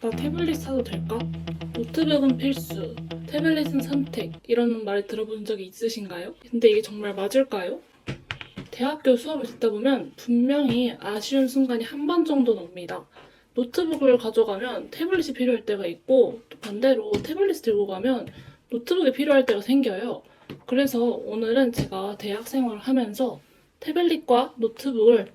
나 태블릿 사도 될까? 노트북은 필수, 태블릿은 선택 이런 말 들어본 적이 있으신가요? 근데 이게 정말 맞을까요? 대학교 수업을 듣다 보면 분명히 아쉬운 순간이 한 번 정도는 옵니다. 노트북을 가져가면 태블릿이 필요할 때가 있고 또 반대로 태블릿을 들고 가면 노트북이 필요할 때가 생겨요. 그래서 오늘은 제가 대학 생활을 하면서 태블릿과 노트북을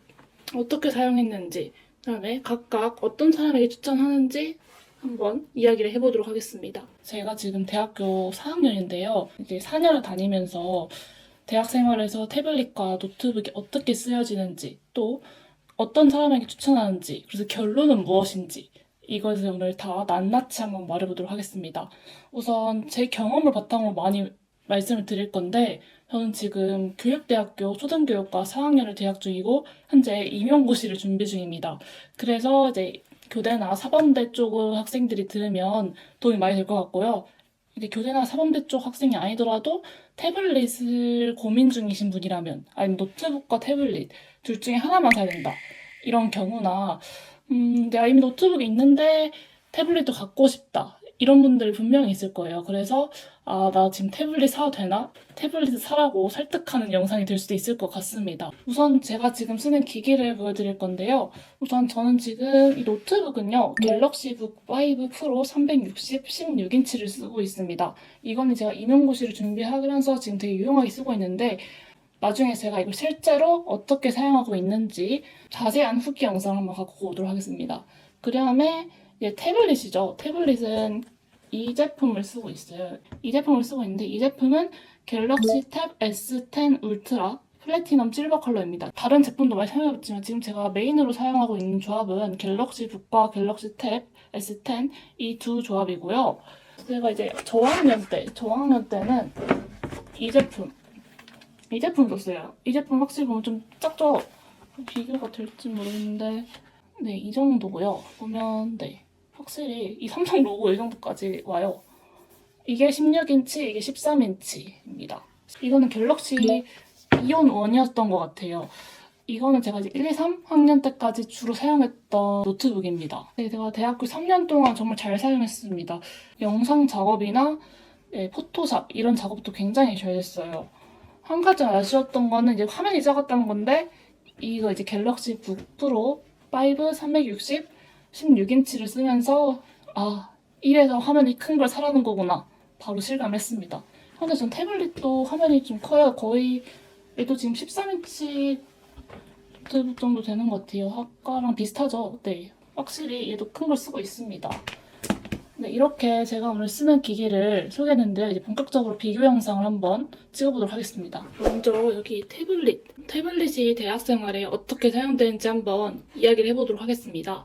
어떻게 사용했는지, 그다음에 각각 어떤 사람에게 추천하는지 한번 이야기를 해보도록 하겠습니다. 제가 지금 대학교 4학년인데요. 이제 4년을 다니면서 대학 생활에서 태블릿과 노트북이 어떻게 쓰여지는지, 또 어떤 사람에게 추천하는지, 그래서 결론은 무엇인지, 이것을 오늘 다 낱낱이 한번 말해보도록 하겠습니다. 우선 제 경험을 바탕으로 많이 말씀을 드릴 건데, 저는 지금 교육대학교 초등교육과 4학년을 재학 중이고 현재 임용고시를 준비 중입니다. 그래서 이제 교대나 사범대 쪽 학생들이 들으면 도움이 많이 될 것 같고요. 이제 교대나 사범대 쪽 학생이 아니더라도 태블릿을 고민 중이신 분이라면, 아니면 노트북과 태블릿 둘 중에 하나만 사야 된다, 이런 경우나 내가 이미 노트북이 있는데 태블릿도 갖고 싶다, 이런 분들이 분명히 있을 거예요. 그래서 나 지금 태블릿 사도 되나? 태블릿을 사라고 설득하는 영상이 될 수도 있을 것 같습니다. 우선 제가 지금 쓰는 기기를 보여드릴 건데요. 우선 저는 지금 이 노트북은요, 갤럭시 북 5 프로 360 16인치를 쓰고 있습니다. 이거는 제가 임용고시를 준비하면서 지금 되게 유용하게 쓰고 있는데, 나중에 제가 이걸 실제로 어떻게 사용하고 있는지 자세한 후기 영상을 한번 갖고 오도록 하겠습니다. 그 다음에 태블릿이죠. 태블릿은 이 제품을 쓰고 있어요. 이 제품을 쓰고 있는데, 이 제품은 갤럭시 탭 S10 울트라 플래티넘 실버 컬러입니다. 다른 제품도 많이 사용해봤지만 지금 제가 메인으로 사용하고 있는 조합은 갤럭시 북과 갤럭시 탭 S10 이 두 조합이고요. 제가 이제 저학년 때는 이 제품 썼어요. 이 제품 확실히 보면 좀 작죠? 비교가 될지 모르겠는데, 네, 이 정도고요. 보면 확실히 이 삼성 로고 이 정도까지 와요. 이게 16인치, 이게 13인치입니다. 이거는 갤럭시 이온 1이었던 것 같아요. 이거는 제가 이제 1, 2, 3학년 때까지 주로 사용했던 노트북입니다. 제가 대학교 3년 동안 정말 잘 사용했습니다. 영상 작업이나 포토샵 이런 작업도 굉장히 잘 됐어요. 한 가지 아쉬웠던 거는 이제 화면이 작았다는 건데, 이거 이제 갤럭시 북 프로 5 360 16인치를 쓰면서 이래서 화면이 큰 걸 사라는 거구나 바로 실감했습니다. 근데 전 태블릿도 화면이 좀 커요. 거의 얘도 지금 13인치 노트북 정도 되는 것 같아요. 아까랑 비슷하죠? 네, 확실히 얘도 큰 걸 쓰고 있습니다. 네, 이렇게 제가 오늘 쓰는 기기를 소개했는데요. 이제 본격적으로 비교 영상을 한번 찍어보도록 하겠습니다. 먼저 여기 태블릿이 대학생활에 어떻게 사용되는지 한번 이야기를 해보도록 하겠습니다.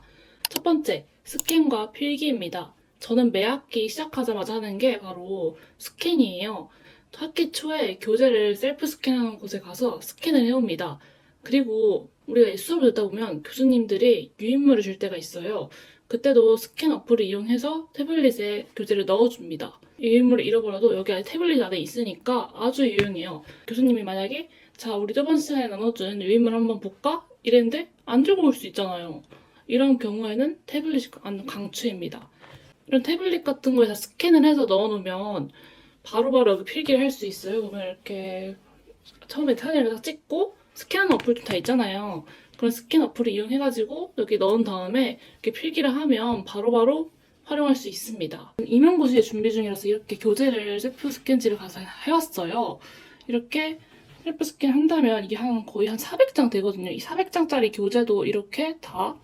첫 번째, 스캔과 필기입니다. 저는 매 학기 시작하자마자 하는 게 바로 스캔이에요. 학기 초에 교재를 셀프 스캔하는 곳에 가서 스캔을 해옵니다. 그리고 우리가 수업을 듣다 보면 교수님들이 유인물을 줄 때가 있어요. 그때도 스캔 어플을 이용해서 태블릿에 교재를 넣어줍니다. 유인물을 잃어버려도 여기 안에 태블릿 안에 있으니까 아주 유용해요. 교수님이 만약에 자, 우리 저번 시간에 나눠준 유인물 한번 볼까? 이랬는데 안 들고 올 수 있잖아요. 이런 경우에는 태블릿이 강추입니다. 이런 태블릿 같은 거에다 스캔을 해서 넣어놓으면 바로바로 여기 필기를 할 수 있어요. 그러면 이렇게 처음에 사진을 딱 찍고 스캔하는 어플도 다 있잖아요. 그런 스캔 어플을 이용해가지고 여기 넣은 다음에 이렇게 필기를 하면 바로바로 활용할 수 있습니다. 임용고시에 준비 중이라서 이렇게 교재를 셀프 스캔지를 가서 해왔어요. 이렇게 셀프 스캔 한다면 이게 거의 한 400장 되거든요. 이 400장짜리 교재도 이렇게 다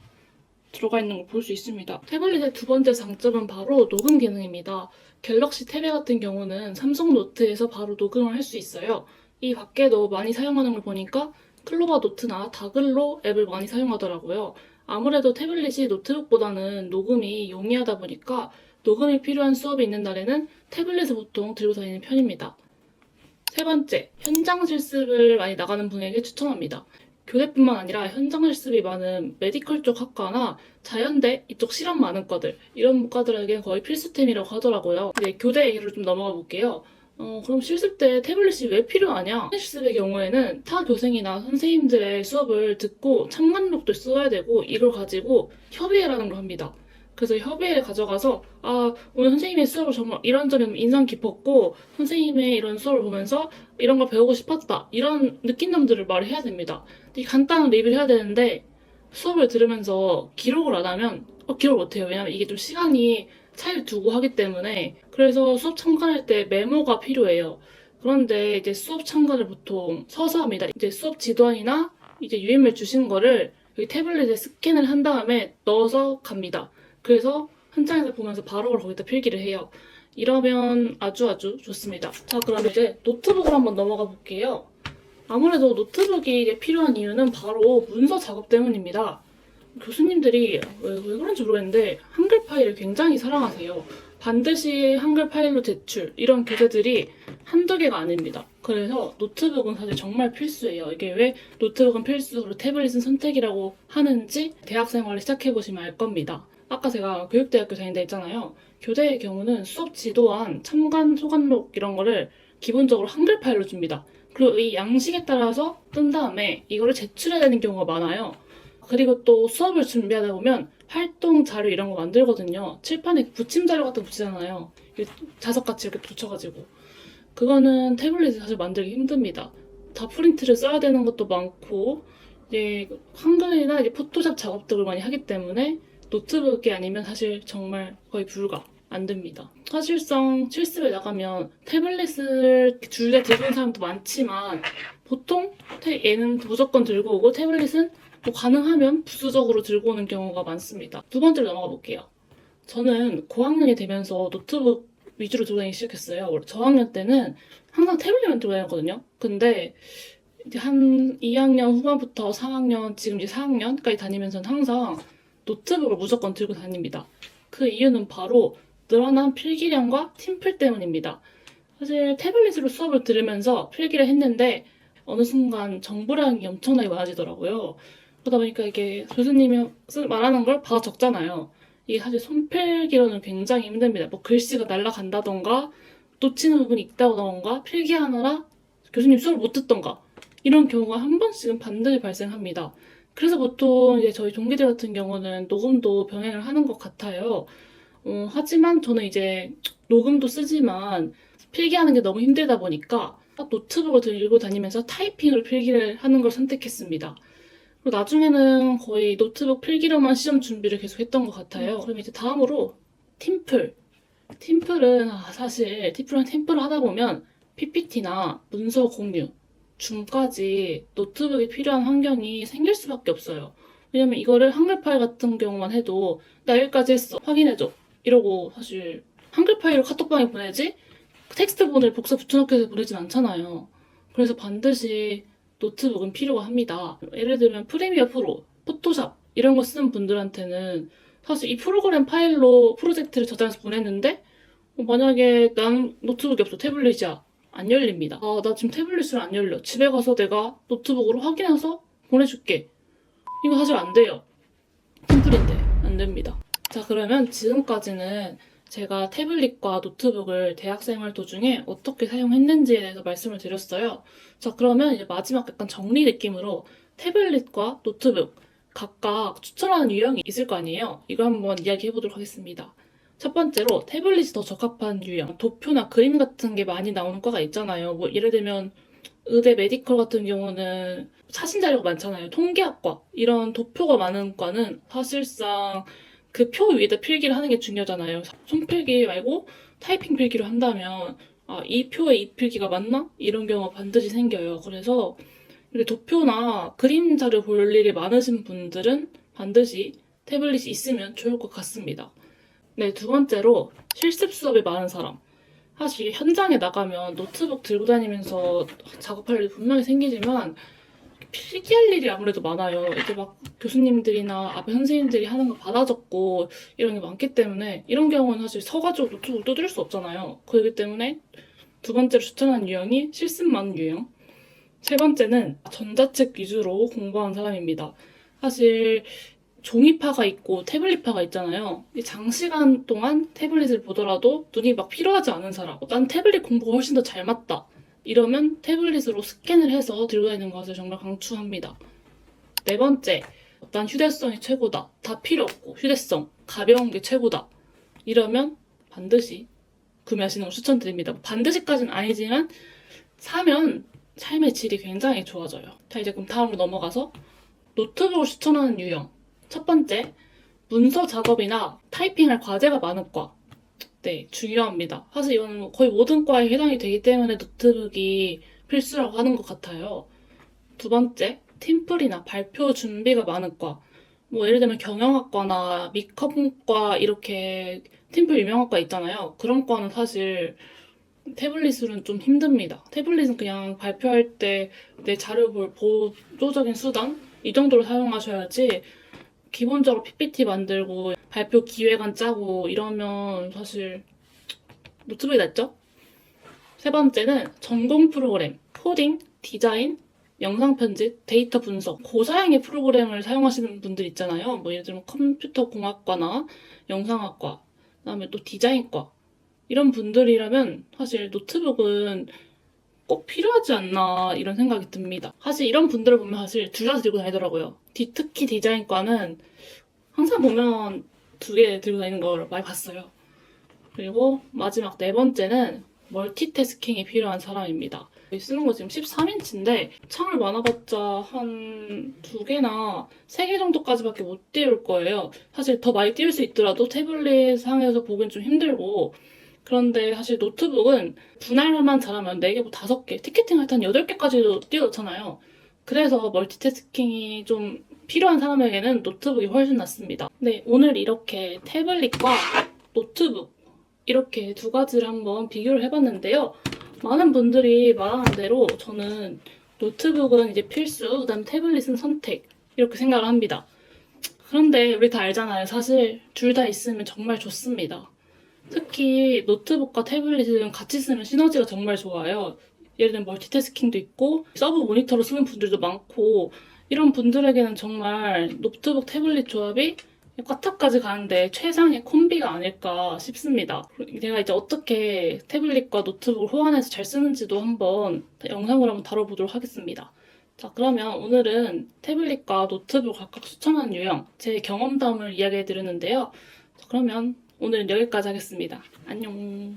들어가 있는 걸 볼 수 있습니다. 태블릿의 두 번째 장점은 바로 녹음 기능입니다. 갤럭시 탭 같은 경우는 삼성 노트에서 바로 녹음을 할 수 있어요. 이 밖에도 많이 사용하는 걸 보니까 클로바 노트나 다글로 앱을 많이 사용하더라고요. 아무래도 태블릿이 노트북보다는 녹음이 용이하다 보니까 녹음이 필요한 수업이 있는 날에는 태블릿을 보통 들고 다니는 편입니다. 세 번째, 현장 실습을 많이 나가는 분에게 추천합니다. 교대뿐만 아니라 현장 실습이 많은 메디컬 쪽 학과나 자연대 이쪽 실험 많은 과들, 이런 과들에게 거의 필수템이라고 하더라고요. 이제 교대 얘기로 좀 넘어가 볼게요. 그럼 실습 때 태블릿이 왜 필요하냐? 실습의 경우에는 타 교생이나 선생님들의 수업을 듣고 참관록도 써야 되고 이걸 가지고 협의회라는 걸 합니다. 그래서 협의를 가져가서 오늘 선생님의 수업을 정말 이런 점이 인상 깊었고 선생님의 이런 수업을 보면서 이런 걸 배우고 싶었다. 이런 느낀 점들을 말을 해야 됩니다. 이 간단한 리뷰를 해야 되는데 수업을 들으면서 기록을 안 하면 기록을 못 해요. 왜냐면 이게 좀 시간이 차이를 두고 하기 때문에. 그래서 수업 참관할 때 메모가 필요해요. 그런데 이제 수업 참관을 보통 서서 합니다. 이제 수업 지도안이나 이제 UML 주신 거를 여기 태블릿에 스캔을 한 다음에 넣어서 갑니다. 그래서 현장에서 보면서 바로 거기다 필기를 해요. 이러면 아주 좋습니다. 자, 그럼 이제 노트북으로 한번 넘어가 볼게요. 아무래도 노트북이 이제 필요한 이유는 바로 문서 작업 때문입니다. 교수님들이 왜 그런지 모르겠는데 한글 파일을 굉장히 사랑하세요. 반드시 한글 파일로 제출 이런 교재들이 한두 개가 아닙니다. 그래서 노트북은 사실 정말 필수예요. 이게 왜 노트북은 필수, 그리고 태블릿은 선택이라고 하는지 대학 생활을 시작해보시면 알 겁니다. 아까 제가 교육대학교 다닌다 했잖아요. 교대의 경우는 수업 지도안, 참관, 소관록 이런 거를 기본적으로 한글 파일로 줍니다. 그리고 이 양식에 따라서 뜬 다음에 이거를 제출해야 되는 경우가 많아요. 그리고 또 수업을 준비하다 보면 활동 자료 이런 거 만들거든요. 칠판에 붙임 자료 같은 거 붙이잖아요. 자석같이 이렇게 붙여가지고. 그거는 태블릿에 사실 만들기 힘듭니다. 다 프린트를 써야 되는 것도 많고, 이제 한글이나 이제 포토샵 작업들을 많이 하기 때문에 노트북이 아니면 사실 정말 거의 불가. 안 됩니다. 사실상 실습에 나가면 태블릿을 줄에 들고 있는 사람도 많지만 보통 얘는 무조건 들고 오고 태블릿은 뭐 가능하면 부수적으로 들고 오는 경우가 많습니다. 두 번째로 넘어가 볼게요. 저는 고학년이 되면서 노트북 위주로 들고 다니기 시작했어요. 원래 저학년 때는 항상 태블릿만 들고 다녔거든요. 근데 이제 한 2학년 후반부터 3학년, 지금 이제 4학년까지 다니면서는 항상 노트북을 무조건 들고 다닙니다. 그 이유는 바로 늘어난 필기량과 팀플 때문입니다. 사실 태블릿으로 수업을 들으면서 필기를 했는데 어느 순간 정보량이 엄청나게 많아지더라고요. 그러다 보니까 이게 교수님이 말하는 걸 받아 적잖아요. 이게 사실 손필기로는 굉장히 힘듭니다. 뭐 글씨가 날아간다던가 놓치는 부분이 있다던가 필기하느라 교수님 수업을 못 듣던가 이런 경우가 한 번씩은 반드시 발생합니다. 그래서 보통 이제 저희 동기들 같은 경우는 녹음도 병행을 하는 것 같아요. 하지만 저는 이제 녹음도 쓰지만 필기하는 게 너무 힘들다 보니까 노트북을 들고 다니면서 타이핑으로 필기를 하는 걸 선택했습니다. 그리고 나중에는 거의 노트북 필기로만 시험 준비를 계속 했던 것 같아요. 그럼 이제 다음으로 팀플. 팀플은 사실 팀플을 하다 보면 PPT나 문서 공유, 줌까지 노트북이 필요한 환경이 생길 수밖에 없어요. 왜냐면 이거를 한글 파일 같은 경우만 해도 나 여기까지 했어. 확인해줘. 이러고 사실 한글 파일로 카톡방에 보내지 텍스트본을 복사 붙여넣기 해서 보내진 않잖아요. 그래서 반드시 노트북은 필요가 합니다. 예를 들면 프리미어 프로, 포토샵 이런 거 쓰는 분들한테는 사실 이 프로그램 파일로 프로젝트를 저장해서 보냈는데 만약에 난 노트북이 없어, 태블릿이야. 안 열립니다. 나 지금 태블릿으로 안 열려. 집에 가서 내가 노트북으로 확인해서 보내줄게. 이거 사실 안 돼요. 팀플인데 안 됩니다. 자, 그러면 지금까지는 제가 태블릿과 노트북을 대학생활 도중에 어떻게 사용했는지에 대해서 말씀을 드렸어요. 자, 그러면 이제 마지막 약간 정리 느낌으로 태블릿과 노트북 각각 추천하는 유형이 있을 거 아니에요? 이거 한번 이야기해 보도록 하겠습니다. 첫 번째로 태블릿이 더 적합한 유형. 도표나 그림 같은 게 많이 나오는 과가 있잖아요. 뭐 예를 들면 의대 메디컬 같은 경우는 사진 자료가 많잖아요. 통계학과 이런 도표가 많은 과는 사실상 그 표 위에다 필기를 하는 게 중요하잖아요. 손필기 말고 타이핑 필기로 한다면 이 표에 이 필기가 맞나? 이런 경우가 반드시 생겨요. 그래서 도표나 그림 자료 볼 일이 많으신 분들은 반드시 태블릿이 있으면 좋을 것 같습니다. 네, 두 번째로 실습 수업이 많은 사람. 사실 현장에 나가면 노트북 들고 다니면서 작업할 일이 분명히 생기지만 필기할 일이 아무래도 많아요. 이제 막 교수님들이나 앞에 선생님들이 하는 거 받아 적고 이런 게 많기 때문에 이런 경우는 사실 서가지고 노트북을 두드릴 수 없잖아요. 그렇기 때문에 두 번째로 추천한 유형이 실습 많은 유형. 세 번째는 전자책 위주로 공부하는 사람입니다. 사실 종이파가 있고 태블릿파가 있잖아요. 장시간 동안 태블릿을 보더라도 눈이 막 피로하지 않은 사람. 난 태블릿 공부가 훨씬 더 잘 맞다. 이러면 태블릿으로 스캔을 해서 들고 다니는 것을 정말 강추합니다. 네 번째, 난 휴대성이 최고다. 다 필요 없고 휴대성, 가벼운 게 최고다. 이러면 반드시 구매하시는 걸 추천드립니다. 반드시까지는 아니지만 사면 삶의 질이 굉장히 좋아져요. 자, 이제 그럼 다음으로 넘어가서 노트북을 추천하는 유형. 첫 번째, 문서 작업이나 타이핑할 과제가 많은 과. 네, 중요합니다. 사실 이거는 거의 모든 과에 해당이 되기 때문에 노트북이 필수라고 하는 것 같아요. 두 번째, 팀플이나 발표 준비가 많은 과. 뭐 예를 들면 경영학과나 미컴과 이렇게 팀플 유명한 과 있잖아요. 그런 과는 사실 태블릿으로는 좀 힘듭니다. 태블릿은 그냥 발표할 때 내 자료 볼 보조적인 수단? 이 정도로 사용하셔야지 기본적으로 PPT 만들고 발표 기획안 짜고 이러면 사실 노트북이 낫죠? 세 번째는 전공 프로그램, 코딩, 디자인, 영상 편집, 데이터 분석, 고사양의 프로그램을 사용하시는 분들 있잖아요. 뭐 예를 들면 컴퓨터 공학과나 영상학과, 그다음에 또 디자인과 이런 분들이라면 사실 노트북은 꼭 필요하지 않나 이런 생각이 듭니다. 사실 이런 분들을 보면 사실 둘 다 들고 다니더라고요. 특히 디자인과는 항상 보면 두 개 들고 다니는 걸 많이 봤어요. 그리고 마지막 네 번째는 멀티태스킹이 필요한 사람입니다. 쓰는 거 지금 13인치인데 창을 많아봤자 한 두 개나 세 개 정도까지밖에 못 띄울 거예요. 사실 더 많이 띄울 수 있더라도 태블릿 상에서 보기엔 좀 힘들고 그런데 사실 노트북은 분할만 잘하면 4개, 뭐 5개, 티켓팅 할 때 한 8개까지도 띄워놓잖아요. 그래서 멀티태스킹이 좀 필요한 사람에게는 노트북이 훨씬 낫습니다. 네, 오늘 이렇게 태블릿과 노트북 이렇게 두 가지를 한번 비교를 해봤는데요. 많은 분들이 말하는 대로 저는 노트북은 이제 필수, 그다음 태블릿은 선택 이렇게 생각을 합니다. 그런데 우리 다 알잖아요. 사실 둘 다 있으면 정말 좋습니다. 특히 노트북과 태블릿은 같이 쓰면 시너지가 정말 좋아요. 예를 들면 멀티태스킹도 있고 서브 모니터로 쓰는 분들도 많고 이런 분들에게는 정말 노트북 태블릿 조합이 꽈탑까지 가는데 최상의 콤비가 아닐까 싶습니다. 제가 이제 어떻게 태블릿과 노트북을 호환해서 잘 쓰는지도 한번 영상으로 한번 다뤄보도록 하겠습니다. 자, 그러면 오늘은 태블릿과 노트북 각각 추천하는 유형, 제 경험담을 이야기해 드렸는데요. 자, 그러면 오늘은 여기까지 하겠습니다. 안녕.